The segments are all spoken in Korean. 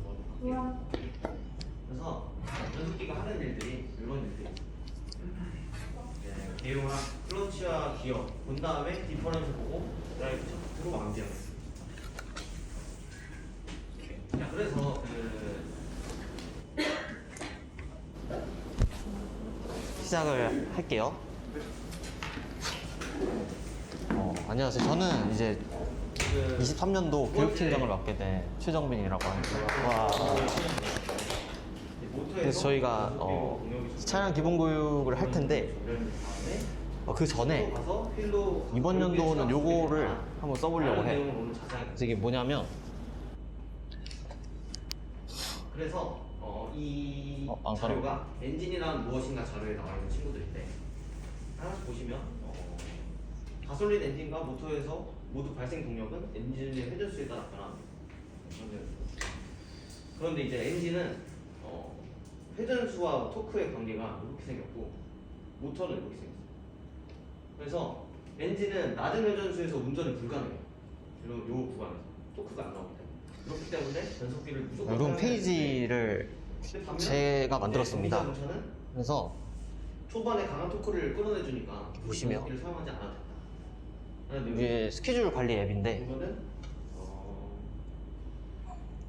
넣어놓을게요. 그래서 연습기가 하는 일들이 이런 일들이 내용랑 클러치와 기어 본 다음에 디퍼런스 보고 드라이브 차트로 마무리하겠습니다. 자, 그래서 시작을 할게요. 안녕하세요. 저는 이제 23년도 교육팀장을 맡게 된 최정빈이라고 합니다. 와. 그래서 저희가 차량 기본 교육을 할 텐데 그 전에 이번 연도는 요거를 한번 써보려고 해. 그래서 이게 뭐냐면 그래서 이 자료가 엔진이란 무엇인가 자료에 나와 있는 친구들인데 하나씩 보시면 가솔린 엔진과 모터에서 모두 발생 동력은 엔진의 회전수에 따라 변합니다. 그런데 이제 엔진은 회전수와 토크의 관계가 이렇게 생겼고 모터는 이렇게 생겼어요. 그래서 엔진은 낮은 회전수에서 운전이 불가능해요. 이런 요 구간에서 토크가 안 나오기 때문에. 그렇기 때문에 변속기를 무조건 이런 페이지를 제가 만들었습니다. 그래서 초반에 강한 토크를 끌어내주니까 보시면 변속기를 사용하지 않아도 된다. 이게 스케줄 관리 앱인데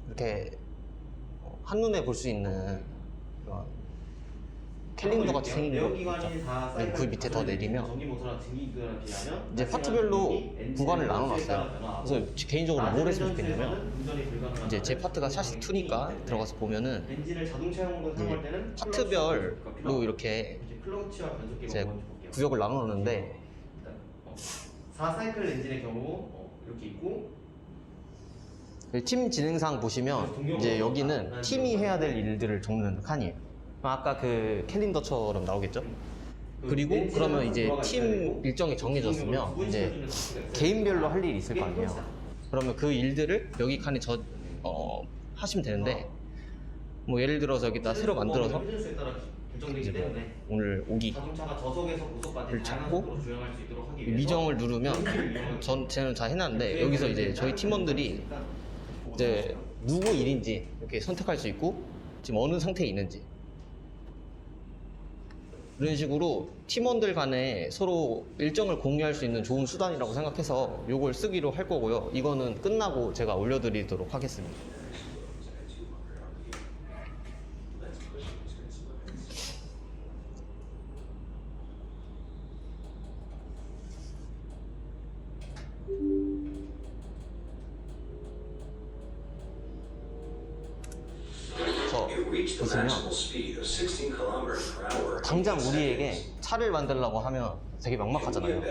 이렇게 한눈에 볼 수 있는 그런 캘린더 같이 생긴 거 있죠. 그 밑에 더 내리면 이제 파트별로 구간을 나눠놨어요. 그래서 개인적으로 뭘 했으면 좋겠냐면 이제 제 파트가 샤시 2니까 들어가서 보면은 파트별로 이렇게 이제 구역을 나눠놓는데 4사이클 엔진의 경우 이렇게 있고 팀 진행상 보시면 이제 여기는 팀이 해야 될 일들을 적는 칸이에요. 아까 그 캘린더처럼 나오겠죠? 그리고 그러면 이제 팀 일정이 정해졌으면 이제 개인별로 할 일이 있을 거 아니에요. 그러면 그 일들을 여기 칸에 하시면 되는데 뭐 예를 들어서 여기다 새로 만들어서 이제 뭐 오늘 오기를 찾고 미정을 누르면 쟤는 다 해놨는데 여기서 이제 저희 팀원들이 이제 누구 일인지 이렇게 선택할 수 있고 지금 어느 상태에 있는지 이런 식으로 팀원들 간에 서로 일정을 공유할 수 있는 좋은 수단이라고 생각해서 이걸 쓰기로 할 거고요. 이거는 끝나고 제가 올려드리도록 하겠습니다. 보시면 당장 우리에게 차를 만들려고 하면 되게 막막하잖아요.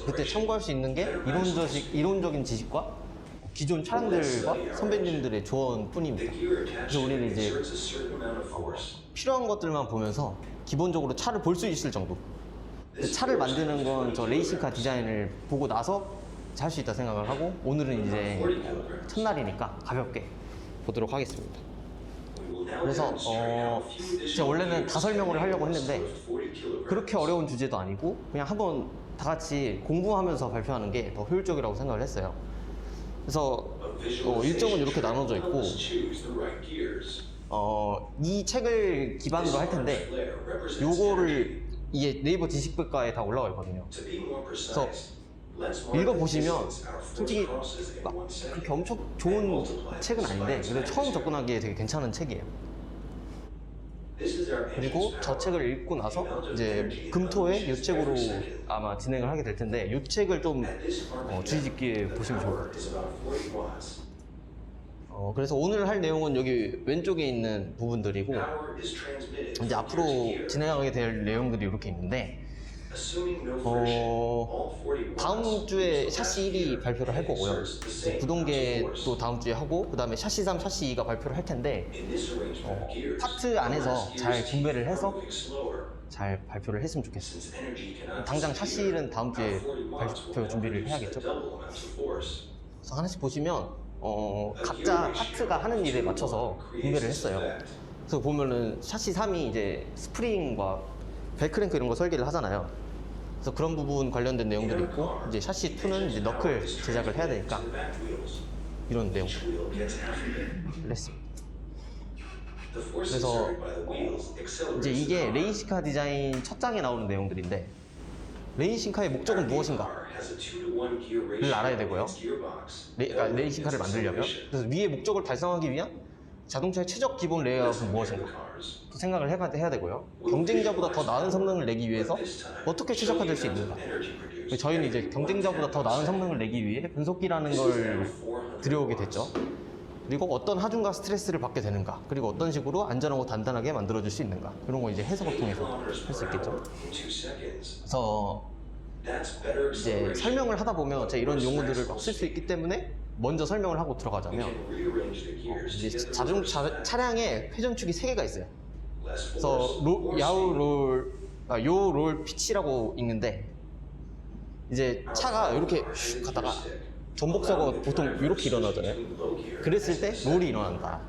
그때 참고할 수 있는 게 이론적인 지식과 기존 차량들과 선배님들의 조언뿐입니다. 그래서 우리는 이제 필요한 것들만 보면서 기본적으로 차를 볼 수 있을 정도. 차를 만드는 건 저 레이싱카 디자인을 보고 나서 할 수 있다 생각을 하고 오늘은 이제 첫날이니까 가볍게 보도록 하겠습니다. 그래서 제가 원래는 다 설명을 하려고 했는데 그렇게 어려운 주제도 아니고 그냥 한번 다 같이 공부하면서 발표하는 게 더 효율적이라고 생각을 했어요. 그래서 일정은 이렇게 나눠져 있고 이 책을 기반으로 할 텐데 요거를 이게 네이버 지식백과에 다 올라와 있거든요. 그래서 읽어보시면 솔직히 막 그렇게 엄청 좋은 책은 아닌데 그래도 처음 접근하기에 되게 괜찮은 책이에요. 그리고 저 책을 읽고 나서 이제 금토에 이 책으로 아마 진행을 하게 될 텐데 이 책을 좀 주의 깊게 보시면 좋을 것 같아요. 그래서 오늘 할 내용은 여기 왼쪽에 있는 부분들이고 이제 앞으로 진행하게 될 내용들이 이렇게 있는데 다음 주에 샤시 1이 발표를 할 거고요. 구동계도 다음 주에 하고 그 다음에 샤시 3, 샤시 2가 발표를 할 텐데 파트 안에서 잘 분배를 해서 잘 발표를 했으면 좋겠습니다. 당장 샤시 1은 다음 주에 발표 준비를 해야겠죠. 그래서 하나씩 보시면 각자 파트가 하는 일에 맞춰서 분배를 했어요. 그래서 보면은 샤시 3이 이제 스프링과 벨크랭크 이런 거 설계를 하잖아요. 그래서 그런 부분 관련된 내용들이 있고 이제 샤시 2는 이제 너클 제작을 해야 되니까 이런 내용을 했습니다. 그래서 이제 이게 레이싱카 디자인 첫 장에 나오는 내용들인데, 레이싱카의 목적은 무엇인가를 알아야 되고요. 그러니까 레이싱카를 만들려면, 그래서 위의 목적을 달성하기 위한 자동차의 최적 기본 레이아웃은 무엇인가 생각을 해야 되고요. 경쟁자보다 더 나은 성능을 내기 위해서 어떻게 최적화될 수 있는가. 저희는 이제 경쟁자보다 더 나은 성능을 내기 위해 변속기라는 걸 들여오게 됐죠. 그리고 어떤 하중과 스트레스를 받게 되는가, 그리고 어떤 식으로 안전하고 단단하게 만들어줄 수 있는가, 이런 거 이제 해석을 통해서 할 수 있겠죠. 그래서 이제 설명을 하다 보면 제가 이런 용어들을 막 쓸 수 있기 때문에 먼저 설명을 하고 들어가자면, 이제 자동차 차량에 회전축이 3개가 있어요. 그래서 요롤 피치라고 읽는데, 이제 차가 이렇게 슉 가다가 전복사고 보통 이렇게 일어나잖아요. 그랬을 때 롤이 일어난다.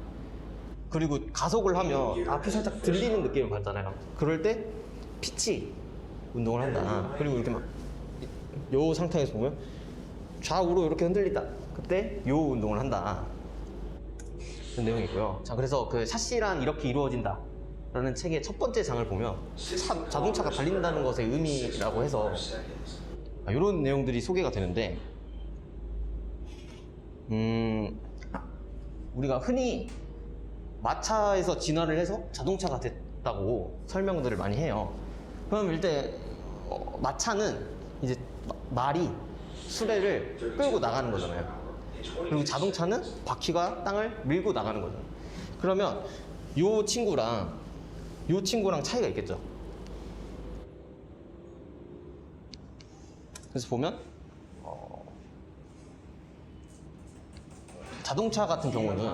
그리고 가속을 하면 앞이 살짝 들리는 느낌을 받잖아요. 그럴 때 피치 운동을 한다. 그리고 이렇게 막 요 상태에서 보면 좌우로 이렇게 흔들린다. 그때 요 운동을 한다. 그런 내용이 있고요. 자, 그래서 그 샤시란 이렇게 이루어진다 라는 책의 첫 번째 장을 보면 자동차가 달린다는 것의 의미라고 해서 이런 내용들이 소개가 되는데, 우리가 흔히 마차에서 진화를 해서 자동차가 됐다고 설명들을 많이 해요. 그럼 일단 마차는 이제 말이 수레를 끌고 나가는 거잖아요. 그리고 자동차는 바퀴가 땅을 밀고 나가는 거잖아요. 그러면 요 친구랑 차이가 있겠죠. 그래서 보면 자동차 같은 경우는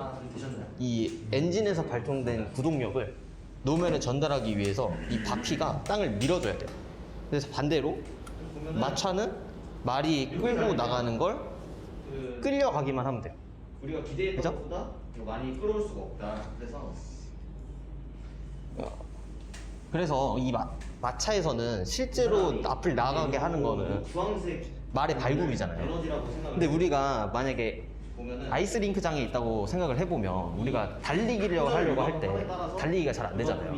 이 엔진에서 발동된 구동력을 노면에 전달하기 위해서 이 바퀴가 땅을 밀어줘야 돼요. 그래서 반대로 마차는 말이 끌고 나가는 걸 끌려가기만 하면 돼요. 우리가 기대했던 것보다 많이 끌어올 수가 없다. 그래서 이 마차에서는 실제로 앞을 나가게 하는 거는 말의 발굽이잖아요. 근데 우리가 만약에 아이스링크장에 있다고 생각을 해보면, 우리가 달리기를 하려고 할 때 달리기가 잘 안 되잖아요.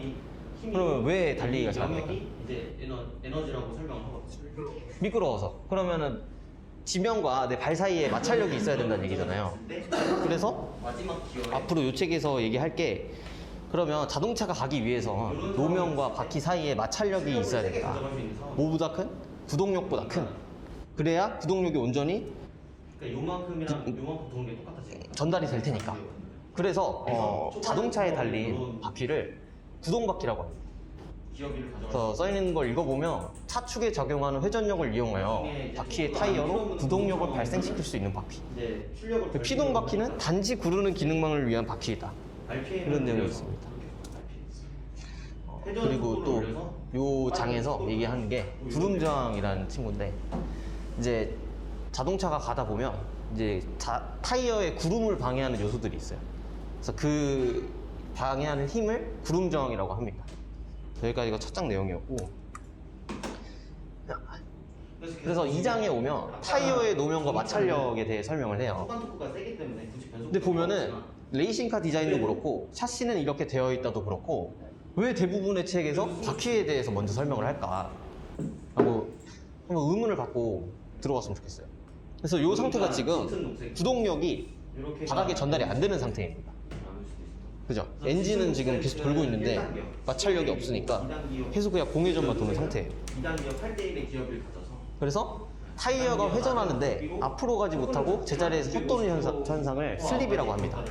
그러면 왜 달리기가 잘 안 될까요? 이제 에너지라고 설명을 하거든요. 미끄러워서. 그러면은 지면과 내 발 사이에 마찰력이 있어야 된다는 얘기잖아요. 그래서 앞으로 이 책에서 얘기할 게, 그러면 자동차가 가기 위해서 노면과 바퀴 사이에 마찰력이 있어야 된다. 뭐보다 큰? 구동력보다 큰. 그래야 구동력이 온전히 요만큼이랑 요만큼 동력이 똑같아지. 전달이 될 테니까. 그래서 자동차에 달린 바퀴를 구동바퀴라고 합니다. 그래서 써있는 걸 읽어보면 차축에 적용하는 회전력을 이용하여 바퀴의 타이어로 구동력을 발생시킬 수 있는 바퀴. 피동 바퀴는 단지 구르는 기능만을 위한 바퀴이다. 이런 내용이 있습니다. 그리고 또 요 장에서 얘기하는 게 구름저항이라는 친구인데, 이제 자동차가 가다 보면 이제 타이어에 구름을 방해하는 요소들이 있어요. 그래서 그 방해하는 힘을 구름저항이라고 합니다. 여기까지가 첫 장 내용이었고, 그래서 2장에 오면 타이어의 노면과 마찰력에 대해 설명을 해요. 근데 보면은 레이싱카 디자인도 그렇고 샤시는 이렇게 되어 있다도 그렇고, 왜 대부분의 책에서 바퀴에 대해서 먼저 설명을 할까 하고 한번 의문을 갖고 들어봤으면 좋겠어요. 그래서 이 상태가 지금 구동력이 바닥에 전달이 안 되는 상태입니다. 그죠? 엔진은 지금 계속 돌고 있는데 마찰력이 없으니까 계속 그냥 공회전만 도는 상태예요. 그래서 타이어가 회전하는데 앞으로 가지 못하고 제자리에서 헛도는 현상을 슬립이라고 합니다.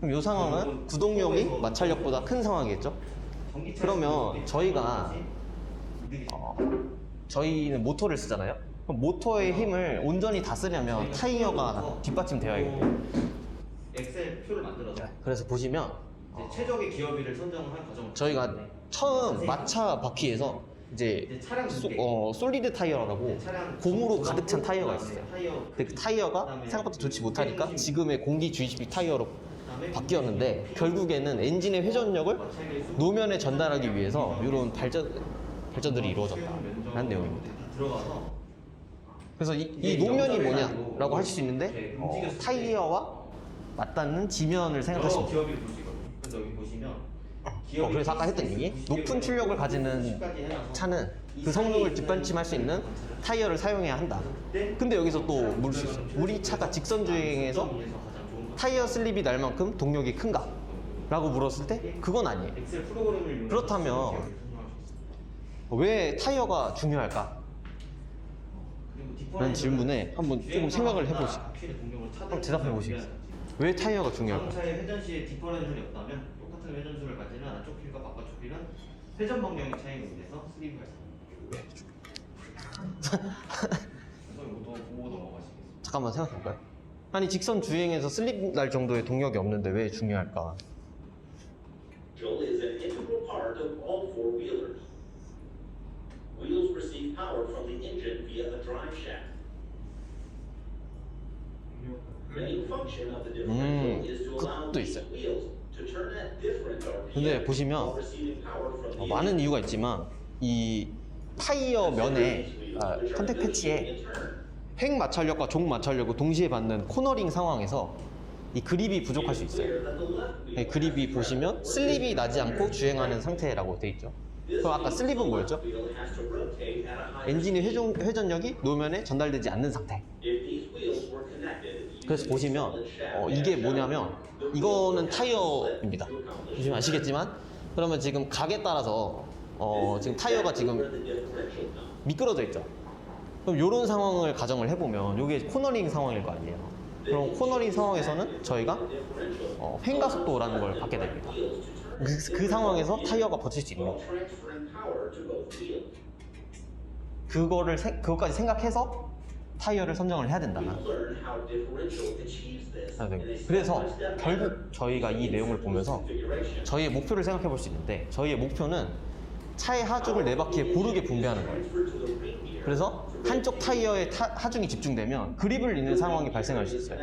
그럼 이 상황은 구동력이 마찰력보다 큰 상황이겠죠? 그러면 저희는 모터를 쓰잖아요? 그럼 모터의 힘을 온전히 다 쓰려면 타이어가 뒷받침되어야겠네요. 엑셀 표를 만들어서. 그래서 보시면 최적의 기어비를 선정을 한 과정을 저희가 처음 마차 바퀴에서 이제 솔리드 타이어라고 고무로 가득 찬 타이어가 있어요. 근데 그 타이어가 생각보다 좋지 못하니까 지금의 공기 주입식 타이어로 바뀌었는데, 결국에는 엔진의 회전력을 노면에 전달하기 위해서 이런 발전들이 이루어졌다는 내용입니다. 그래서 이 노면이 뭐냐라고 할 수 있는데, 타이어와 맞닿는 지면을 생각하시면 돼요. 기어비를 볼 수 있거든요. 그래서 여기 보시면 그래서 아까 했던 얘기, 높은 출력을 가지는 차는 그 성능을 뒷받침할 수 있는 타이어를 사용해야 한다. 근데 여기서 또 물을 수 있어요. 우리 차가 직선 주행에서 타이어 슬립이 날 만큼 동력이 큰가? 라고 물었을 때 그건 아니에요. 엑셀 프로그램을 그렇다면 왜 타이어가 중요할까? 라는 질문에 한번 조금 생각을 해보시죠. 한번 대답해 보시겠어요? 왜 타이어가 중요할까? 자동차의 회전 시에 디퍼런셜이 없다면 똑같은 회전수를 가지는 안쪽 휠과 바깥쪽 휠은 회전 방향의 차이로 인해서 슬립이 발생합니다. 보고 넘어가시겠습니다. 잠깐만 생각해볼까요? 아니 직선 주행에서 슬립 날 정도의 동력이 없는데 왜 중요할까? Fuel is an integral part of all four-wheelers. Wheels receive power from the engine via a drive shaft. Main function of the differential is to allow 그것도 these 있어요. wheels to turn at different 근데 RPM 보시면 while receiving power from the 많은 이유가 있지만 이 타이어 면에 컨택 패치에 횡 마찰력과 종 마찰력을 동시에 받는 코너링 상황에서 이 그립이 부족할 수 있어요. 이 그립이 보시면 슬립이 나지 않고 주행하는 상태라고 되어 있죠. 그럼 아까 슬립은 뭐였죠? 엔진의 회전력이 노면에 전달되지 않는 상태. 그래서 보시면 이게 뭐냐면 이거는 타이어입니다. 보시면 아시겠지만 그러면 지금 각에 따라서 지금 타이어가 지금 미끄러져 있죠. 그럼 이런 상황을 가정을 해보면 이게 코너링 상황일 거 아니에요. 그럼 코너링 상황에서는 저희가 횡가속도라는 걸 받게 됩니다. 그 상황에서 타이어가 버틸 수 있는 거죠. 그것까지 생각해서 타이어를 선정을 해야 된다. 그래서 결국 저희가 이 내용을 보면서 저희의 목표를 생각해 볼 수 있는데 저희의 목표는 차의 하중을 4바퀴에 고르게 분배하는 거예요. 그래서 한쪽 타이어에 하중이 집중되면 그립을 잃는 상황이 발생할 수 있어요.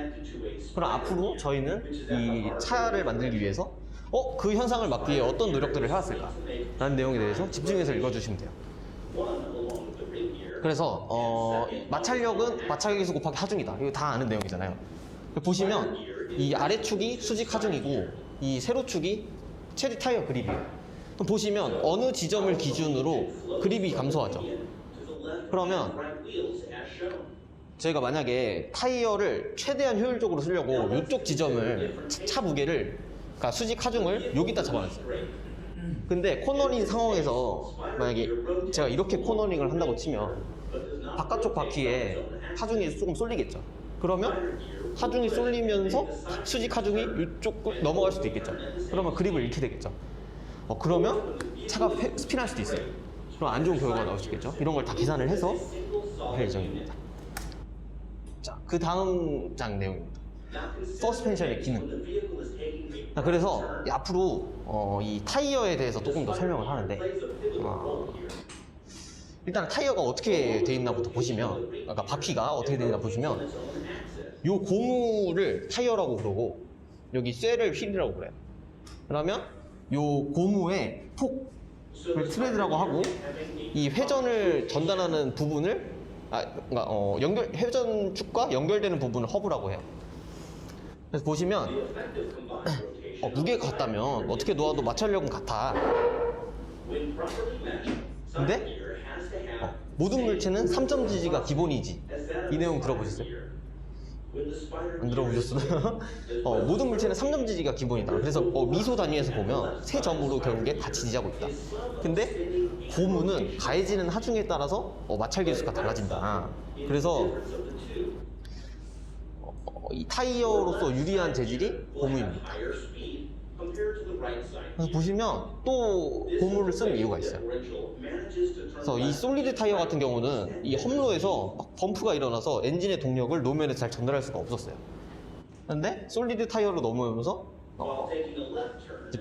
그럼 앞으로 저희는 이 차를 만들기 위해서 그 현상을 막기 위해 어떤 노력들을 해왔을까? 라는 내용에 대해서 집중해서 읽어주시면 돼요. 그래서 마찰력은 마찰기수 곱하기 하중이다. 이거 다 아는 내용이잖아요. 보시면 이 아래축이 수직 하중이고 이 세로축이 최대 타이어 그립이에요. 그럼 보시면 어느 지점을 기준으로 그립이 감소하죠. 그러면 저희가 만약에 타이어를 최대한 효율적으로 쓰려고 이쪽 지점을 차 무게를 그러니까 수직 하중을 여기다 잡아놨어요. 근데 코너링 상황에서 만약에 제가 이렇게 코너링을 한다고 치면 바깥쪽 바퀴에 하중이 조금 쏠리겠죠. 그러면 하중이 쏠리면서 수직 하중이 이쪽 넘어갈 수도 있겠죠. 그러면 그립을 잃게 되겠죠. 그러면 차가 스핀할 수도 있어요. 그럼 안 좋은 결과가 나올 수 있겠죠. 이런 걸 다 계산을 해서 할 예정입니다. 자, 그 다음 장 내용입니다. 서스펜션의 기능. 그래서 앞으로 이 타이어에 대해서 조금 더 설명을 하는데 일단 타이어가 어떻게 되어 있나부터 보시면 아까 바퀴가 어떻게 되어 있나 보시면 요 고무를 타이어라고 그러고 여기 쇠를 휠이라고 그래요. 그러면 요 고무의 폭을 트레드라고 하고 이 회전을 전달하는 부분을 회전축과 연결되는 부분을 허브라고 해요. 그래서 보시면 무게가 같다면 어떻게 놓아도 마찰력은 같아. 근데 모든 물체는 3점 지지가 기본이지. 이 내용 들어보셨어요? 안 들어보셨어요? 모든 물체는 3점 지지가 기본이다. 그래서 미소 단위에서 보면 세 점으로 결국에 다 지지하고 있다. 근데 고무는 가해지는 하중에 따라서 마찰 계수가 달라진다. 그래서 이 타이어로서 유리한 재질이 고무입니다. 그래서 보시면 또 고무를 쓰는 이유가 있어요. 그래서 이 솔리드 타이어 같은 경우는 이 험로에서 막 범프가 일어나서 엔진의 동력을 노면에 잘 전달할 수가 없었어요. 근데 솔리드 타이어로 넘어오면서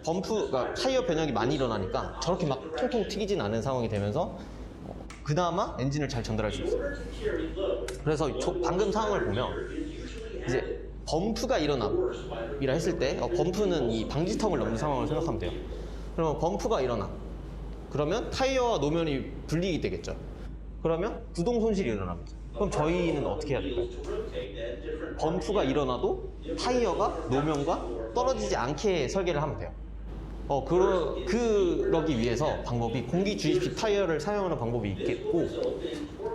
범프가 타이어 변형이 많이 일어나니까 저렇게 막 통통 튀기진 않은 상황이 되면서 그나마 엔진을 잘 전달할 수 있어요. 그래서 방금 상황을 보면 이제 범프가 일어나이라 했을 때 범프는 이 방지턱을 넘는 상황을 생각하면 돼요. 그러면 범프가 일어나. 그러면 타이어와 노면이 분리가 되겠죠. 그러면 구동 손실이 일어납니다. 그럼 저희는 어떻게 해야 될까요? 범프가 일어나도 타이어가 노면과 떨어지지 않게 설계를 하면 돼요. 그러기 위해서 방법이 공기 주입식 타이어를 사용하는 방법이 있겠고,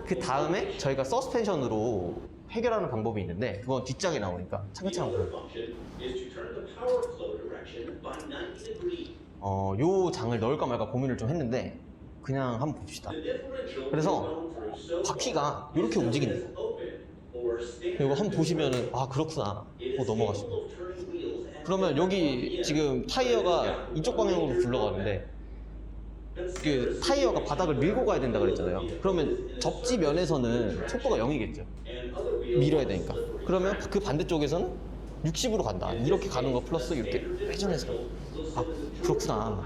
그 다음에 저희가 서스펜션으로 해결하는 방법이 있는데, 그건 뒷장에 나오니까 차근차근 볼게요. 요 장을 넣을까 말까 고민을 좀 했는데 그냥 한번 봅시다. 그래서 바퀴가 이렇게 움직인대요. 이거 한번 보시면은 아 그렇구나 넘어가시고, 그러면 여기 지금 타이어가 이쪽 방향으로 굴러가는데 그 타이어가 바닥을 밀고 가야 된다 그랬잖아요. 그러면 접지 면에서는 속도가 0이겠죠. 밀어야 되니까. 그러면 그 반대쪽에서는 60으로 간다. 이렇게 가는 거 플러스 이렇게 회전해서. 아 그렇구나.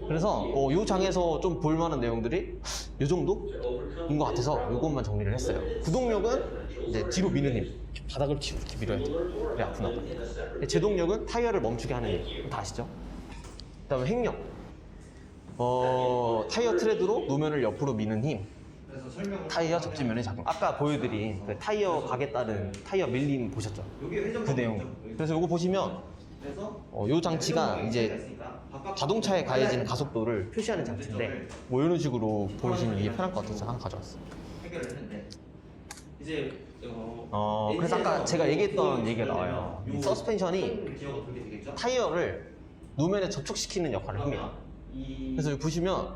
그래서 이 장에서 좀 볼만한 내용들이 이 정도인 것 같아서 이것만 정리를 했어요. 구동력은 이제 뒤로 미는 힘, 바닥을 치고 이렇게 밀어야 돼. 그래 아프나 봐. 제동력은 타이어를 멈추게 하는 힘. 다 아시죠? 그다음에 행력, 타이어 트레드로 노면을 옆으로 미는 힘, 타이어 접지면의 작용. 아까 보여드린 그 타이어 각에 따른 타이어 밀림 보셨죠? 그 내용. 그래서 이거 보시면 이 장치가 이제 자동차에 가해지는 가속도를 표시하는 장치인데 뭐 이런 식으로 보시면 이게 편할 것 같아서 하나 가져왔어요. 해결을 했는데 이제 그래서 아까 제가 얘기했던 얘기가 나와요. 이 서스펜션이 기어가 돌게 되겠죠? 타이어를 노면에 접촉시키는 역할을 합니다. 그래서 여기 보시면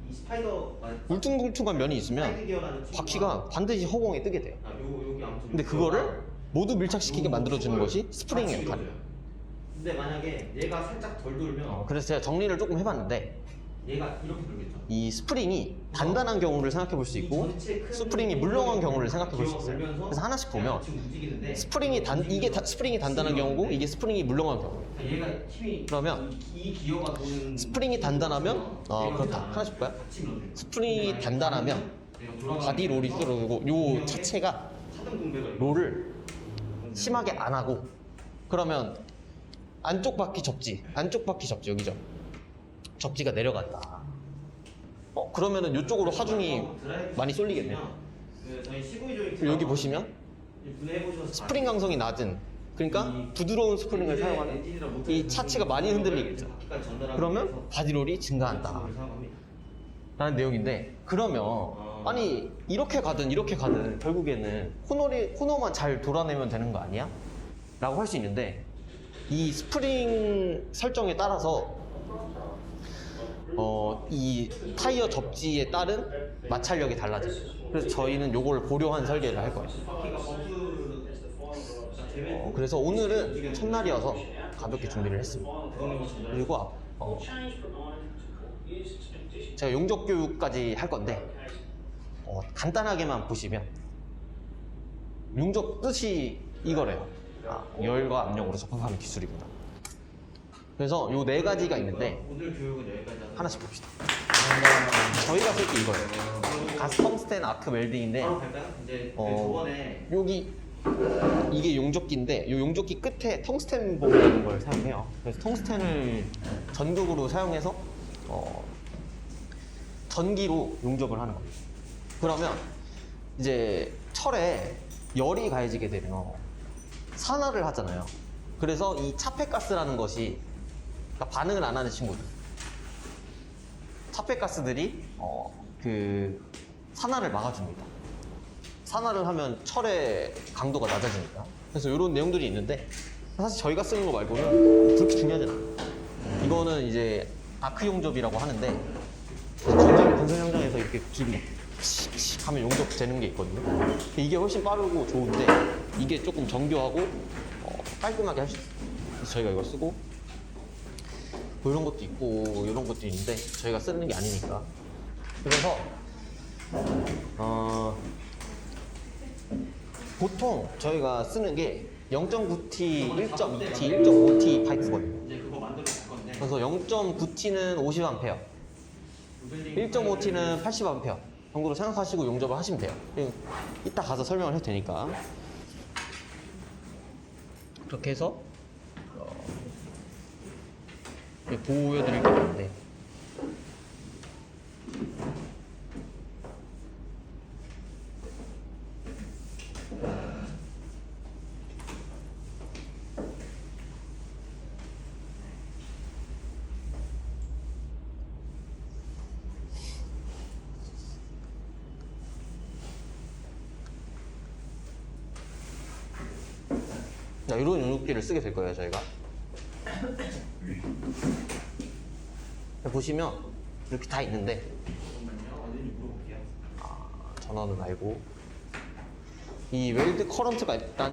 이 스파이더 울퉁불퉁한 면이 있으면 스파이더 기어라는 친구가 바퀴가 반드시 허공에 뜨게 돼요. 여기 아무튼 근데 그거를 모두 밀착시키게 만들어주는 것이 스프링의 역할이에요. 근데 만약에 얘가 살짝 덜 돌면 그래서 제가 정리를 조금 해봤는데 얘가 이렇게 돌겠죠? 이 스프링이 단단한 경우를 생각해 볼 수 있고 스프링이 물렁한 경우를 생각해 볼 수 있어요. 그래서 하나씩 보면 스프링이 스프링이 단단한 경우고 이게 스프링이 물렁한 경우예요. 얘가 힘이 그러면 이 기어가 도는 스프링이 단단하면 그렇다. 하나씩 볼까요? 스프링이 단단하면 바디 롤이 줄어들고 요 자체가 롤을 심하게 안 하고, 그러면 안쪽 바퀴 접지 여기죠. 접지가 내려간다. 그러면은 이쪽으로 하중이 많이 쏠리겠네요. 그리고 여기 보시면 스프링 강성이 낮은, 그러니까 부드러운 스프링을 사용하는 이 차체가 많이 흔들리겠죠. 그러면 바디롤이 증가한다 라는 내용인데, 그러면 아니 이렇게 가든 결국에는 코너만 잘 돌아내면 되는 거 아니야? 라고 할 수 있는데, 이 스프링 설정에 따라서 이 타이어 접지에 따른 마찰력이 달라져요. 그래서 저희는 요걸 고려한 설계를 할 거예요. 그래서 오늘은 첫날이어서 가볍게 준비를 했습니다. 그리고 제가 용접 교육까지 할 건데 간단하게만 보시면 용접 뜻이 이거래요. 열과 압력으로 접합하는 기술입니다. 그래서 요 네 가지가 있는데 오늘 교육은 여기까지 하나씩 봅시다. 저희가 쓸 게 이거예요. 가스 텅스텐 아크 웰딩인데 바로 갈까요? 이제 저번에 여기 이게 용접기인데 이 용접기 끝에 텅스텐 봉이라는 걸 사용해요. 그래서 텅스텐을 전극으로 사용해서 전기로 용접을 하는 겁니다. 그러면 이제 철에 열이 가해지게 되면 산화를 하잖아요. 그래서 이 차폐가스라는 것이, 그러니까 반응을 안 하는 친구들, 차폐가스들이 그 산화를 막아줍니다. 산화를 하면 철의 강도가 낮아지니까. 그래서 이런 내용들이 있는데 사실 저희가 쓰는 거 말고는 그렇게 중요하진 않아요. 이거는 이제 아크 용접이라고 하는데 건설 현장에서 이렇게 기름 칙칙 하면 용접되는 게 있거든요. 이게 훨씬 빠르고 좋은데 이게 조금 정교하고 깔끔하게 할 수 있어요. 그래서 저희가 이걸 쓰고 뭐 이런 것도 있고 이런 것도 있는데 저희가 쓰는 게 아니니까. 그래서 보통 저희가 쓰는 게 0.9T, 1.2T, 1.5T 파이프거든요. 이제 그거 만들어 볼 건데 그래서 0.9T는 50A, 1.5T는 80A 정도로 생각하시고 용접을 하시면 돼요. 이따 가서 설명을 해도 되니까. 그렇게 해서 보여드릴 게 있는데, 이런 용접기를 쓰게 될 거예요, 저희가. 보시면 이렇게 다 있는데 잠깐만요. 어딘지 물어볼게요. 전원은 알고 이 웰드 커런트가 일단